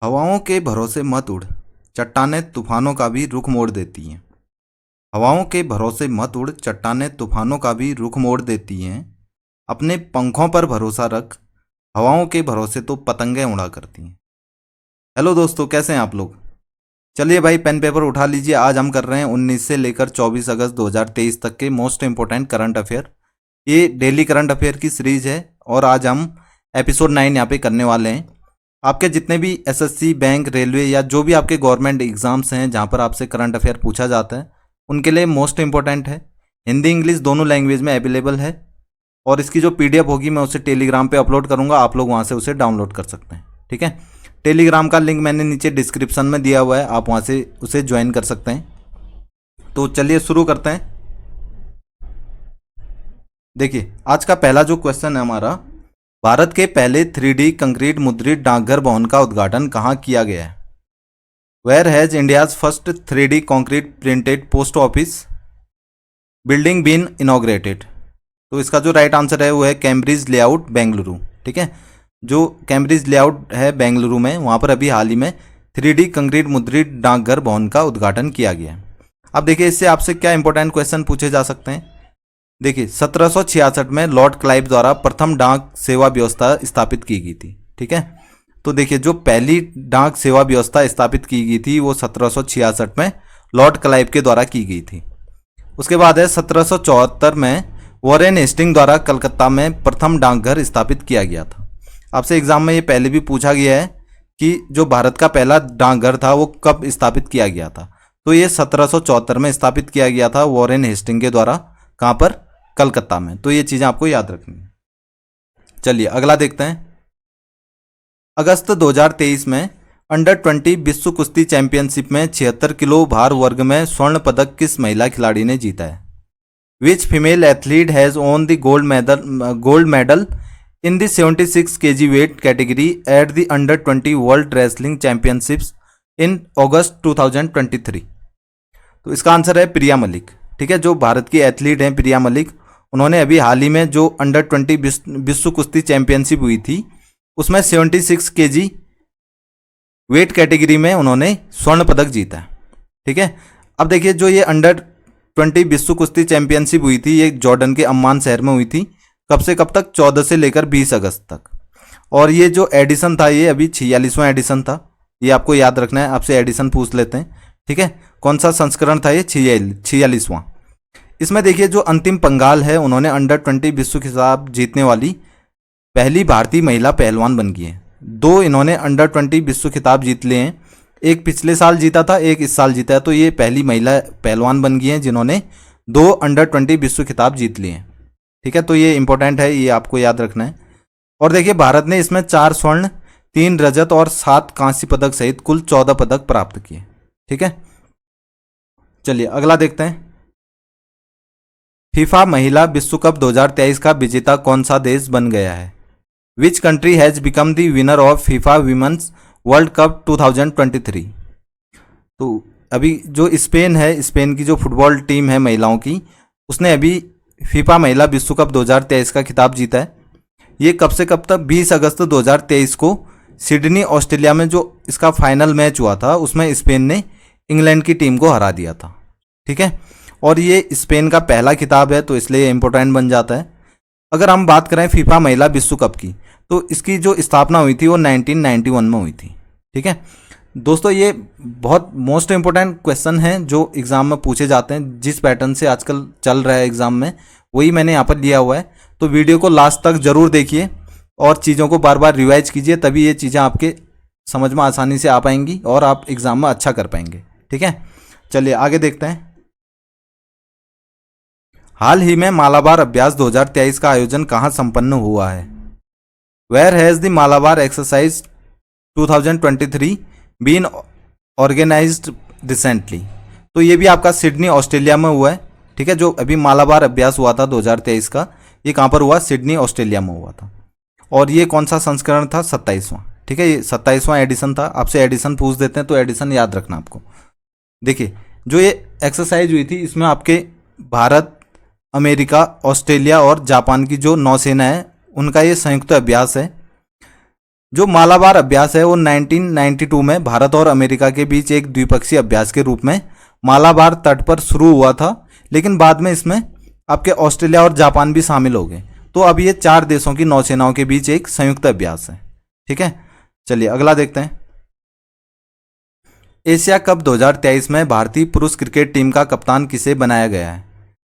हवाओं के भरोसे मत उड़, चट्टानें तूफानों का भी रुख मोड़ देती हैं। हवाओं के भरोसे मत उड़, चट्टानें तूफानों का भी रुख मोड़ देती हैं। अपने पंखों पर भरोसा रख, हवाओं के भरोसे तो पतंगें उड़ा करती हैं। हेलो दोस्तों, कैसे हैं आप लोग। चलिए भाई, पेन पेपर उठा लीजिए। आज हम कर रहे हैं 19 से लेकर 24 अगस्त 2023 तक के मोस्ट इंपोर्टेंट करंट अफेयर। ये डेली करंट अफेयर की सीरीज है और आज हम एपिसोड 9 यहाँ पे करने वाले हैं। आपके जितने भी एसएससी, बैंक, रेलवे या जो भी आपके गवर्नमेंट एग्जाम्स हैं जहाँ पर आपसे करंट अफेयर पूछा जाता है, उनके लिए मोस्ट इंपॉर्टेंट है। हिंदी इंग्लिश दोनों लैंग्वेज में अवेलेबल है और इसकी जो पीडीएफ होगी मैं उसे टेलीग्राम पे अपलोड करूँगा, आप लोग वहाँ से उसे डाउनलोड कर सकते हैं। ठीक है, टेलीग्राम का लिंक मैंने नीचे डिस्क्रिप्शन में दिया हुआ है, आप वहाँ से उसे ज्वाइन कर सकते हैं। तो चलिए शुरू करते हैं। देखिए, आज का पहला जो क्वेश्चन है हमारा, भारत के पहले 3D कंक्रीट मुद्रित डाकघर भवन का उद्घाटन कहाँ किया गया है। Where has India's first 3D concrete printed post office building been inaugurated. तो इसका जो राइट आंसर है वो है कैम्ब्रिज लेआउट, बेंगलुरु। ठीक है, जो कैम्ब्रिज लेआउट है बेंगलुरु में, वहाँ पर अभी हाल ही में 3D कंक्रीट मुद्रित डाकघर भवन का उद्घाटन किया गया है। अब देखिए, इससे आपसे क्या इंपॉर्टेंट क्वेश्चन पूछे जा सकते हैं। देखिए, 1766 में लॉर्ड क्लाइव द्वारा प्रथम डाक सेवा व्यवस्था स्थापित की गई थी। ठीक है, तो देखिए, जो पहली डाक सेवा व्यवस्था स्थापित की गई थी वो 1766 में लॉर्ड क्लाइव के द्वारा की गई थी। उसके बाद है 1774 में वॉरेन हेस्टिंग द्वारा कलकत्ता में प्रथम डाकघर स्थापित किया गया था। आपसे एग्जाम में ये पहले भी पूछा गया है कि जो भारत का पहला डाकघर था वो कब स्थापित किया गया था। तो ये 1774 में स्थापित किया गया था वॉरेन हेस्टिंग के द्वारा। कहाँ पर? कलकत्ता में। तो ये चीज़ें आपको याद रखनी है। चलिए अगला देखते हैं। अगस्त 2023 में अंडर 20 विश्व कुश्ती चैंपियनशिप में 76 किलो भार वर्ग में स्वर्ण पदक किस महिला खिलाड़ी ने जीता है। Which female athlete has won the gold medal in the 76 kg weight category at the under 20 world wrestling championships in August 2023। तो इसका आंसर है प्रिया मलिक। ठीक है, जो भारत की एथलीट हैं प्रिया मलिक, उन्होंने अभी हाल ही में जो अंडर 20 विश्व कुश्ती चैंपियनशिप हुई थी उसमें 76 kg वेट कैटेगरी में उन्होंने स्वर्ण पदक जीता। ठीक है, अब देखिए, जो ये अंडर 20 विश्व कुश्ती चैंपियनशिप हुई थी ये जॉर्डन के अम्मान शहर में हुई थी। कब से कब तक? 14 से लेकर 20 अगस्त तक। और ये जो एडिशन था ये अभी 46वां एडिशन था, ये आपको याद रखना है, आपसे एडिशन पूछ लेते हैं। ठीक है, कौन सा संस्करण था ये? 46वां। इसमें देखिए, जो अंतिम पंघाल है उन्होंने अंडर 20 विश्व खिताब जीतने वाली पहली भारतीय महिला पहलवान बन गई है। 2 इन्होंने अंडर 20 विश्व खिताब जीत लिए हैं, एक पिछले साल जीता था, एक इस साल जीता है। तो ये पहली महिला पहलवान बन गई हैं जिन्होंने 2 अंडर 20 विश्व खिताब जीत लिए हैं। ठीक है, तो ये इंपॉर्टेंट है, ये आपको याद रखना है। और देखिए, भारत ने इसमें 4 स्वर्ण, 3 रजत और 7 कांस्य पदक सहित कुल 14 पदक प्राप्त किए। ठीक है, चलिए अगला देखते हैं। फीफा महिला विश्व कप 2023 का विजेता कौन सा देश बन गया है। Which country has become the winner of FIFA women's world cup 2023। तो अभी जो स्पेन है, स्पेन की जो फुटबॉल टीम है महिलाओं की, उसने अभी फीफा महिला विश्व कप 2023 का खिताब जीता है। ये कब से कब तक? 20 अगस्त 2023 को सिडनी ऑस्ट्रेलिया में जो इसका फाइनल मैच हुआ था उसमें स्पेन ने इंग्लैंड की टीम को हरा दिया था। ठीक है, और ये स्पेन का पहला खिताब है तो इसलिए इम्पोर्टेंट बन जाता है। अगर हम बात करें फीफा महिला विश्व कप की, तो इसकी जो स्थापना हुई थी वो 1991 में हुई थी। ठीक है दोस्तों, ये बहुत मोस्ट इंपोर्टेंट क्वेश्चन हैं जो एग्ज़ाम में पूछे जाते हैं। जिस पैटर्न से आजकल चल रहा है एग्ज़ाम में, वही मैंने यहाँ पर लिया हुआ है। तो वीडियो को लास्ट तक ज़रूर देखिए और चीज़ों को बार बार रिवाइज कीजिए, तभी ये चीज़ें आपके समझ में आसानी से आ पाएंगी और आप एग्ज़ाम में अच्छा कर पाएंगे। ठीक है, चलिए आगे देखते हैं। हाल ही में मालाबार अभ्यास 2023 का आयोजन कहाँ संपन्न हुआ है। Where has the Malabar exercise 2023 been organised recently. तो ये भी आपका सिडनी ऑस्ट्रेलिया में हुआ है। ठीक है, जो अभी मालाबार अभ्यास हुआ था 2023 का, ये कहाँ पर हुआ? सिडनी ऑस्ट्रेलिया में हुआ था। और ये कौन सा संस्करण था? 27वां। ठीक है, ये 27वां एडिशन था। आपसे एडिशन पूछ देते हैं तो एडिशन याद रखना आपको। देखिए, जो ये एक्सरसाइज हुई थी इसमें आपके भारत, अमेरिका, ऑस्ट्रेलिया और जापान की जो नौसेना है उनका ये संयुक्त अभ्यास है। जो मालाबार अभ्यास है वो 1992 में भारत और अमेरिका के बीच एक द्विपक्षीय अभ्यास के रूप में मालाबार तट पर शुरू हुआ था, लेकिन बाद में इसमें आपके ऑस्ट्रेलिया और जापान भी शामिल हो गए। तो अब ये 4 देशों की नौसेनाओं के बीच एक संयुक्त अभ्यास है। ठीक है, चलिए अगला देखते हैं। एशिया कप 2023 में भारतीय पुरुष क्रिकेट टीम का कप्तान किसे बनाया गया है?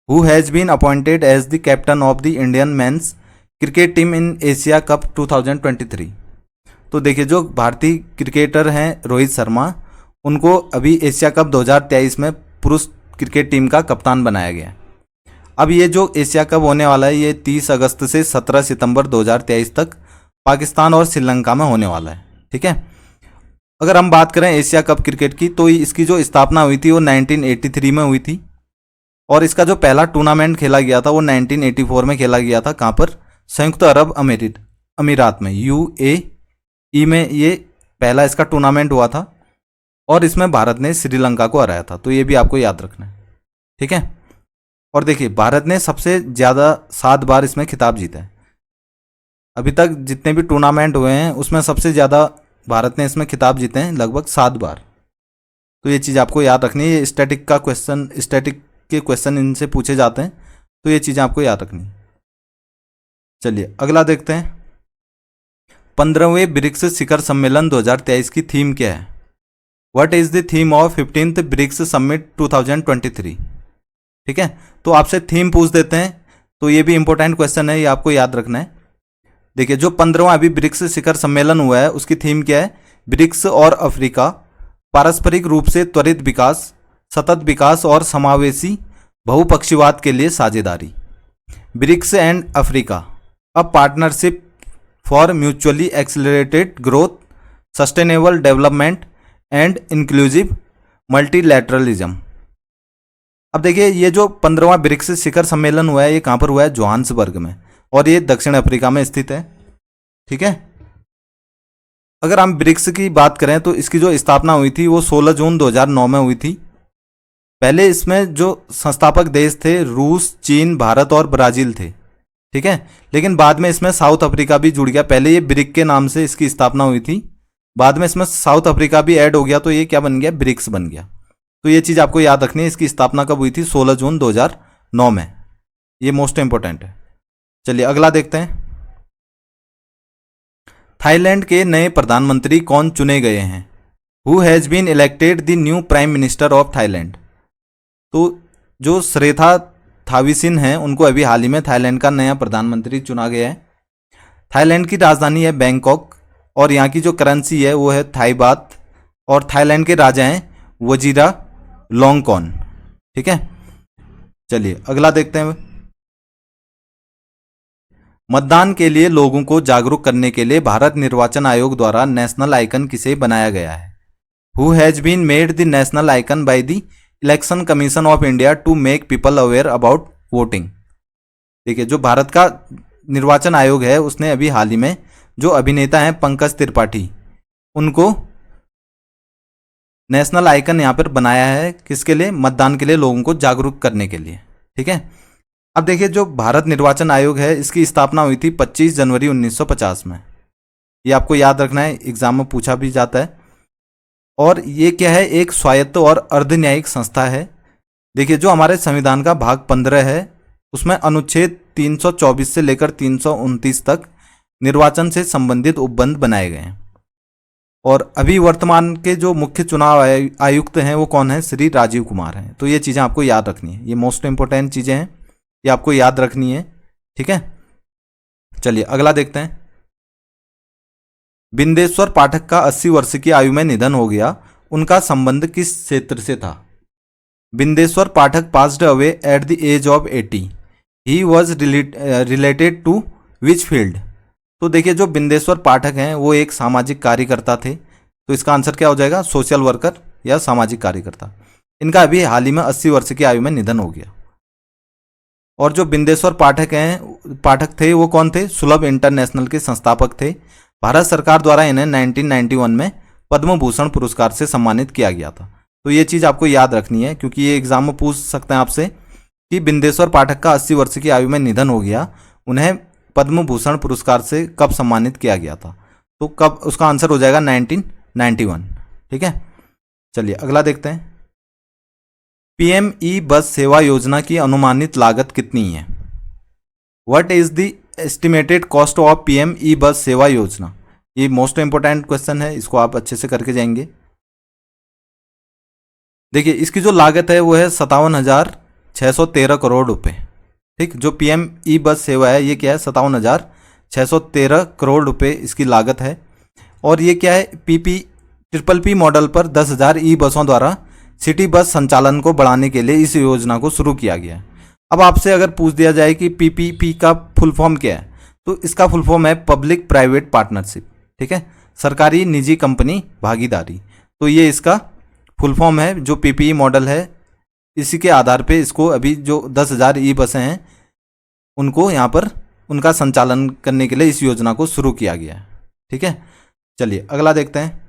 Who has been appointed as the captain of the Indian men's cricket team in Asia cup 2023? तो देखिए, जो भारतीय क्रिकेटर हैं रोहित शर्मा, उनको अभी एशिया कप 2023 में पुरुष क्रिकेट टीम का कप्तान बनाया गया है। अब ये जो एशिया कप होने वाला है ये 30 अगस्त से 17 सितंबर 2023 तक पाकिस्तान और श्रीलंका में होने वाला है। ठीक है, अगर हम बात करें एशिया कप क्रिकेट की, तो इसकी जो स्थापना हुई थी वो 1983 में हुई थी, और इसका जो पहला टूर्नामेंट खेला गया था वो 1984 में खेला गया था। कहाँ पर? संयुक्त अरब अमीरात में, UAE में ये पहला इसका टूर्नामेंट हुआ था, और इसमें भारत ने श्रीलंका को हराया था। तो ये भी आपको याद रखना है। ठीक है, और देखिए, भारत ने सबसे ज़्यादा 7 बार इसमें खिताब जीता है। अभी तक जितने भी टूर्नामेंट हुए हैं उसमें सबसे ज़्यादा भारत ने इसमें खिताब जीते हैं, लगभग 7 बार। तो ये चीज़ आपको याद रखनी है। ये स्टैटिक के क्वेश्चन इनसे पूछे जाते हैं, तो ये चीज़ें आपको याद रखनी है। चलिए अगला देखते हैं। 15वें ब्रिक्स शिखर सम्मेलन 2023 की थीम क्या है? What is the theme of 15th BRICS summit 2023? ठीक है, तो आपसे थीम पूछ देते हैं, तो ये भी इंपॉर्टेंट क्वेश्चन है, ये आपको याद रखना है। देखिए, जो 15वां अभी ब्रिक्स शिखर सम्मेलन हुआ है उसकी थीम क्या है? ब्रिक्स और अफ्रीका, पारस्परिक रूप से त्वरित विकास, सतत विकास और समावेशी बहुपक्षीवाद के लिए साझेदारी। BRICS and Africa, a partnership for mutually accelerated growth, sustainable development and inclusive multilateralism. अब देखिए, ये जो 15वां ब्रिक्स शिखर सम्मेलन हुआ है ये कहाँ पर हुआ है? जोहान्सबर्ग में, और ये दक्षिण अफ्रीका में स्थित है। ठीक है, अगर हम ब्रिक्स की बात करें तो इसकी जो स्थापना हुई थी वो 16 जून 2009 में हुई थी। पहले इसमें जो संस्थापक देश थे रूस, चीन, भारत और ब्राज़ील थे। ठीक है, लेकिन बाद में इसमें साउथ अफ्रीका भी जुड़ गया। पहले ये ब्रिक के नाम से इसकी स्थापना हुई थी, बाद में इसमें साउथ अफ्रीका भी ऐड हो गया, तो ये क्या बन गया? ब्रिक्स बन गया। तो ये चीज़ आपको याद रखनी है। इसकी स्थापना कब हुई थी? 16 जून 2009 में। ये मोस्ट इंपॉर्टेंट है। चलिए अगला देखते हैं। थाईलैंड के नए प्रधानमंत्री कौन चुने गए हैं? Who has been elected the new prime minister of Thailand? तो जो श्रेथा थाविसिन हैं उनको अभी हाल ही में थाईलैंड का नया प्रधानमंत्री चुना गया है। थाईलैंड की राजधानी है बैंकॉक, और यहाँ की जो करेंसी है वो है थाई बात, और थाईलैंड के राजा हैं वजीरा लोंगकॉन। ठीक है, चलिए अगला देखते हैं। मतदान के लिए लोगों को जागरूक करने के लिए भारत निर्वाचन आयोग द्वारा नेशनल आइकन किसे बनाया गया है? Who has been made the national icon by the election commission of India to make people aware about voting? देखिए, जो भारत का निर्वाचन आयोग है उसने अभी हाल ही में जो अभिनेता हैं पंकज त्रिपाठी, उनको नेशनल आइकन यहाँ पर बनाया है। किसके लिए? मतदान के लिए लोगों को जागरूक करने के लिए। ठीक है, अब देखिए, जो भारत निर्वाचन आयोग है इसकी स्थापना हुई थी 25 जनवरी 1950 में। ये आपको याद रखना है, एग्जाम में पूछा भी जाता है। और ये क्या है? एक स्वायत्त और अर्धन्यायिक संस्था है। देखिए, जो हमारे संविधान का भाग 15 है उसमें अनुच्छेद 324 से लेकर 329 तक निर्वाचन से संबंधित उपबंध बनाए गए हैं। और अभी वर्तमान के जो मुख्य चुनाव आयुक्त हैं वो कौन है? श्री राजीव कुमार हैं। तो ये चीज़ें आपको याद रखनी है, ये मोस्ट इंपॉर्टेंट चीज़ें हैं, ये आपको याद रखनी है। ठीक है, चलिए अगला देखते हैं। बिंदेश्वर पाठक का 80 वर्ष की आयु में निधन हो गया, उनका संबंध किस क्षेत्र से था? Bindeshwar Pathak passed away at the age of 80, he was related to which field? तो देखिए, जो बिंदेश्वर पाठक हैं वो एक सामाजिक कार्यकर्ता थे, तो इसका आंसर क्या हो जाएगा? सोशल वर्कर या सामाजिक कार्यकर्ता। इनका अभी हाल ही में 80 वर्ष की आयु में निधन हो गया। और जो बिंदेश्वर पाठक थे वो कौन थे? सुलभ इंटरनेशनल के संस्थापक थे। भारत सरकार द्वारा इन्हें 1991 में पद्म भूषण पुरस्कार से सम्मानित किया गया था। तो ये चीज़ आपको याद रखनी है, क्योंकि ये एग्जाम में पूछ सकते हैं आपसे कि बिंदेश्वर पाठक का 80 वर्ष की आयु में निधन हो गया, उन्हें पद्म भूषण पुरस्कार से कब सम्मानित किया गया था? तो कब, उसका आंसर हो जाएगा 1991। ठीक है, चलिए अगला देखते हैं। पीएम ई बस सेवा योजना की अनुमानित लागत कितनी है? What is the estimated cost of PM E bus Sewa योजना? ये मोस्ट इंपोर्टेंट क्वेश्चन है, इसको आप अच्छे से करके जाएंगे। देखिए इसकी जो लागत है वो है 57,613 करोड़ रुपए। ठीक, जो पीएम ई बस सेवा है ये क्या है, 57,613 करोड़ रुपए इसकी लागत है। और ये क्या है, पी मॉडल पर 10,000 ई बसों द्वारा सिटी बस संचालन को बढ़ाने के लिए इस योजना को शुरू किया गया है। अब आपसे अगर पूछ दिया जाए कि पीपीपी का फुल फॉर्म क्या है, तो इसका फुल फॉर्म है पब्लिक प्राइवेट पार्टनरशिप। ठीक है, सरकारी निजी कंपनी भागीदारी। तो ये इसका फुल फॉर्म है। जो पीपीई मॉडल है इसी के आधार पे इसको अभी जो 10,000 ई बसें हैं उनको यहाँ पर उनका संचालन करने के लिए इस योजना को शुरू किया गया है। ठीक है, चलिए अगला देखते हैं।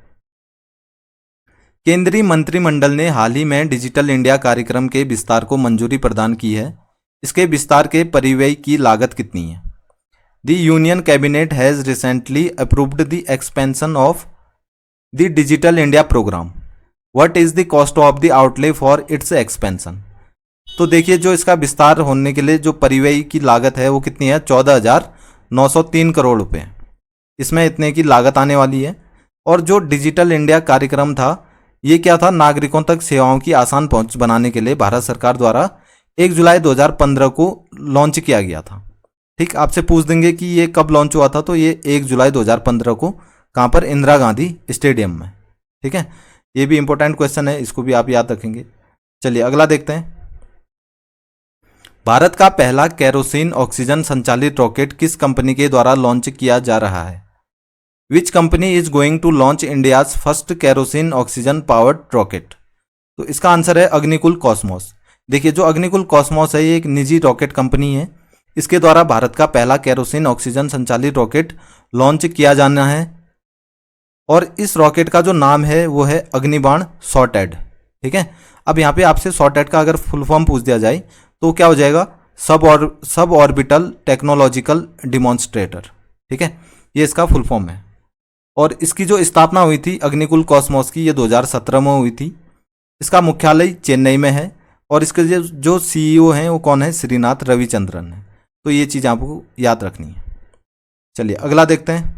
केंद्रीय मंत्रिमंडल ने हाल ही में डिजिटल इंडिया कार्यक्रम के विस्तार को मंजूरी प्रदान की है। इसके विस्तार के परिव्यय की लागत कितनी है? The union cabinet has recently approved the expansion of the digital India programme. What is the cost of the outlay for its expansion? तो देखिए जो इसका विस्तार होने के लिए जो परिव्यय की लागत है वो कितनी है, 14,903 करोड़ रुपए। इसमें इतने की लागत आने वाली है। और जो डिजिटल इंडिया कार्यक्रम था ये क्या था, नागरिकों तक सेवाओं की आसान पहुंच बनाने के लिए भारत सरकार द्वारा 1 जुलाई 2015 को लॉन्च किया गया था। ठीक, आपसे पूछ देंगे कि ये कब लॉन्च हुआ था, तो ये 1 जुलाई 2015 को कहाँ पर, इंदिरा गांधी स्टेडियम में। ठीक है, ये भी इंपॉर्टेंट क्वेश्चन है, इसको भी आप याद रखेंगे। चलिए अगला देखते हैं। भारत का पहला केरोसिन ऑक्सीजन संचालित रॉकेट किस कंपनी के द्वारा लॉन्च किया जा रहा है? Which company is going to launch India's first kerosene oxygen powered rocket? तो इसका आंसर है अग्निकुल कॉस्मोस। देखिए जो अग्निकुल कॉस्मोस है ये एक निजी रॉकेट कंपनी है। इसके द्वारा भारत का पहला केरोसिन ऑक्सीजन संचालित रॉकेट लॉन्च किया जाना है। और इस रॉकेट का जो नाम है वो है अग्निबाण शॉर्टेड। ठीक है, अब यहाँ पे आपसे शॉर्टेड का अगर फुल फॉर्म पूछ दिया जाए तो क्या हो जाएगा, सब ऑर्बिटल टेक्नोलॉजिकल डिमॉन्स्ट्रेटर। ठीक है, ये इसका फुल फॉर्म है। और इसकी जो स्थापना हुई थी अग्निकुल कॉस्मोस की, ये 2017 में हुई थी। इसका मुख्यालय चेन्नई में है। और इसके जो सीईओ हैं वो कौन है, श्रीनाथ रविचंद्रन है। तो ये चीज़ आपको याद रखनी है। चलिए अगला देखते हैं।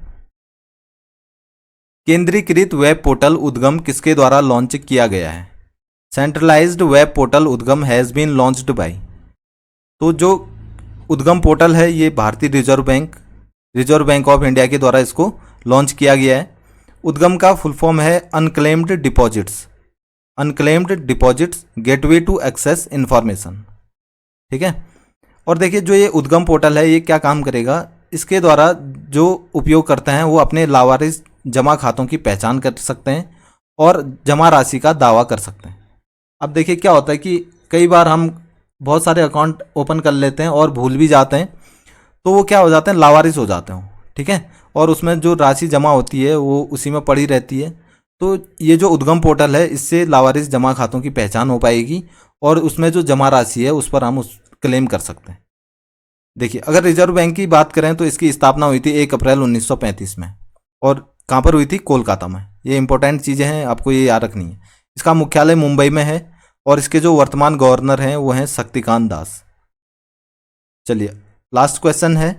केंद्रीकृत वेब पोर्टल उद्गम किसके द्वारा लॉन्च किया गया है? सेंट्रलाइज्ड वेब पोर्टल उद्गम हैज़ बीन लॉन्च्ड बाय। तो जो उद्गम पोर्टल है ये भारतीय रिजर्व बैंक ऑफ इंडिया के द्वारा इसको लॉन्च किया गया है। उद्गम का फुल फॉर्म है unclaimed deposits gateway to access information. ठीक है, और देखिए जो ये उद्गम पोर्टल है ये क्या काम करेगा, इसके द्वारा जो उपयोगकर्ता हैं वो अपने लावारिस जमा खातों की पहचान कर सकते हैं और जमा राशि का दावा कर सकते हैं। अब देखिए क्या होता है कि कई बार हम बहुत सारे अकाउंट ओपन कर लेते हैं और भूल भी जाते हैं, तो वो क्या हो जाते हैं, लावारिस हो जाते हैं। ठीक है, और उसमें जो राशि जमा होती है वो उसी में पड़ी रहती है। तो ये जो उद्गम पोर्टल है इससे लावारिस जमा खातों की पहचान हो पाएगी और उसमें जो जमा राशि है उस पर हम उस क्लेम कर सकते हैं। देखिए अगर रिजर्व बैंक की बात करें तो इसकी स्थापना हुई थी 1 अप्रैल 1935 में। और कहाँ पर हुई थी, कोलकाता में। ये इंपॉर्टेंट चीज़ें हैं, आपको ये याद रखनी है। इसका मुख्यालय मुंबई में है और इसके जो वर्तमान गवर्नर हैं वो हैं शक्तिकांत दास। चलिए लास्ट क्वेश्चन है।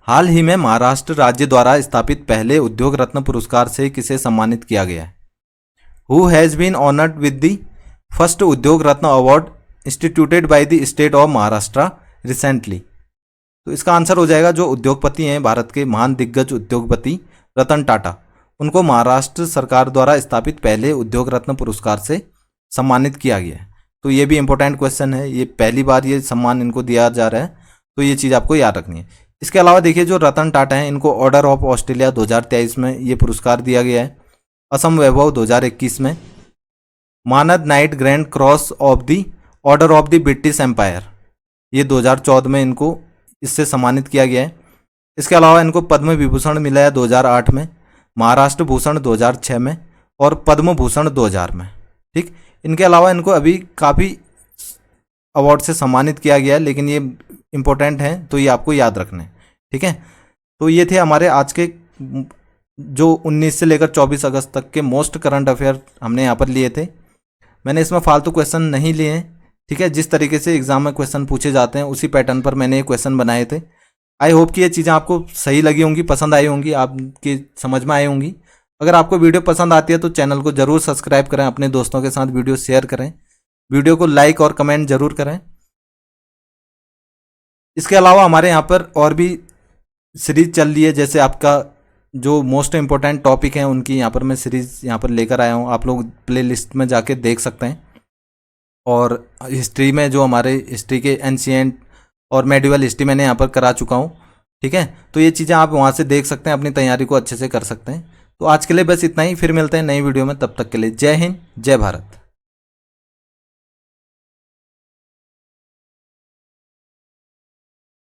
हाल ही में महाराष्ट्र राज्य द्वारा स्थापित पहले उद्योग रत्न पुरस्कार से किसे सम्मानित किया गया है? Who has been honoured with the first Udyog Ratna award instituted by the state of Maharashtra recently? तो इसका आंसर हो जाएगा जो उद्योगपति हैं, भारत के महान दिग्गज उद्योगपति रतन टाटा, उनको महाराष्ट्र सरकार द्वारा स्थापित पहले उद्योग रत्न पुरस्कार से सम्मानित किया गया है। तो ये भी इंपॉर्टेंट क्वेश्चन है, ये पहली बार ये सम्मान इनको दिया जा रहा है, तो ये चीज़ आपको याद रखनी है। इसके अलावा देखिए जो रतन टाटा हैं इनको ऑर्डर ऑफ ऑस्ट्रेलिया 2023 में ये पुरस्कार दिया गया है, असम वैभव 2021 में, मानद knight grand cross of the order of the British empire ये 2014 में इनको इससे सम्मानित किया गया है। इसके अलावा इनको पद्म विभूषण मिला है 2008 में, महाराष्ट्र भूषण 2006 में और पद्म भूषण 2000 में। ठीक, इनके अलावा इनको अभी काफ़ी अवार्ड से सम्मानित किया गया है, लेकिन ये इंपॉर्टेंट हैं तो ये आपको याद रखना है। ठीक है, तो ये थे हमारे आज के जो 19 से लेकर 24 अगस्त तक के मोस्ट करंट अफेयर हमने यहाँ पर लिए थे। मैंने इसमें फालतू क्वेश्चन नहीं लिए हैं, ठीक है। जिस तरीके से एग्जाम में क्वेश्चन पूछे जाते हैं उसी पैटर्न पर मैंने ये क्वेश्चन बनाए थे। आई होप कि ये चीज़ें आपको सही लगी होंगी, पसंद आई होंगी, आपकी समझ में आई होंगी। अगर आपको वीडियो पसंद आती है तो चैनल को ज़रूर सब्सक्राइब करें, अपने दोस्तों के साथ वीडियो शेयर करें, वीडियो को लाइक और कमेंट ज़रूर करें। इसके अलावा हमारे यहाँ पर और भी सीरीज चल रही है, जैसे आपका जो मोस्ट इम्पोर्टेंट टॉपिक है उनकी यहाँ पर मैं सीरीज यहाँ पर लेकर आया हूँ। आप लोग प्ले लिस्ट में जाके देख सकते हैं। और हिस्ट्री में जो हमारे हिस्ट्री के एंशिएंट और मेडिवल हिस्ट्री मैंने यहाँ पर करा चुका हूँ, ठीक है। तो ये चीज़ें आप वहाँ से देख सकते हैं, अपनी तैयारी को अच्छे से कर सकते हैं। तो आज के लिए बस इतना ही, फिर मिलते हैं नई वीडियो में। तब तक के लिए जय हिंद, जय भारत।